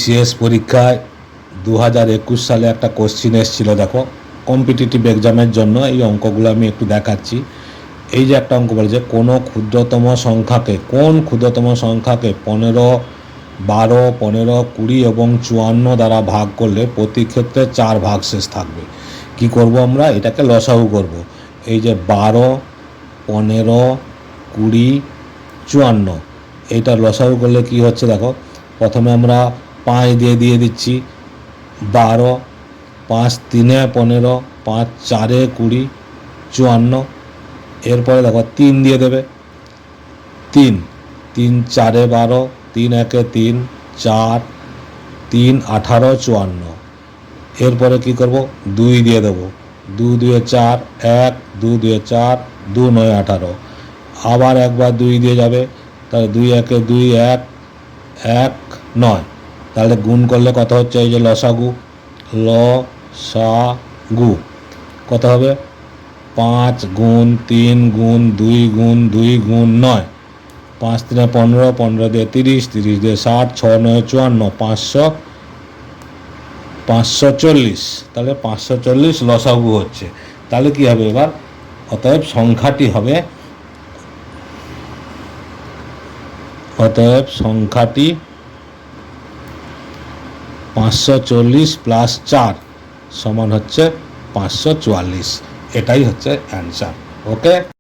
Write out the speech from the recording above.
BCS পরীক্ষায় 2021 সালে একটা কোশ্চিন এসেছিল। দেখো, কম্পিটিটিভ এক্সামের জন্য এই অঙ্কগুলো আমি একটু দেখাচ্ছি। এই যে একটা অঙ্ক বলেছে, কোন ক্ষুদ্রতম সংখ্যাকে 15, 12, 15, 20 এবং 54 দ্বারা ভাগ করলে প্রতি ক্ষেত্রে 4 ভাগশেষ থাকবে। কি করব আমরা? এটাকে লসাগু করব। এই যে 12, 15, 20, 54, এইটা লসাগু করলে কি হচ্ছে দেখো। প্রথমে আমরা 5 দিয়ে দিচ্ছি 12, 5 3 15, 5 4 20, 54। এরপরে দেখো 3 দিয়ে দেবে, 3 3 4 12, 3 1 3, 4 3 18, 54। এরপরে কি করব? 2 দিয়ে দেবো, 2 2 4, 1 2 2 4, 2 9 18। আবার একবার 2 দিয়ে যাবে, তাহলে 2 1 2, 1 1 9। তাহলে গুণ করলে কত হচ্ছে? এই যে লসাগু, লসাগু কত হবে? 5 গুণ 3 গুণ 2 গুণ 2 গুণ 9, 5 3 15, 15 দিয়ে 30, 30 দিয়ে 60, 6 9 54, 540। তাহলে 540 লসাগু হচ্ছে। তাহলে কি হবে এবার? অতএব সংখ্যাটি হবে, 540 প্লাস 4 সমান হচ্ছে 544। এটাই হচ্ছে অ্যান্সার। ওকে।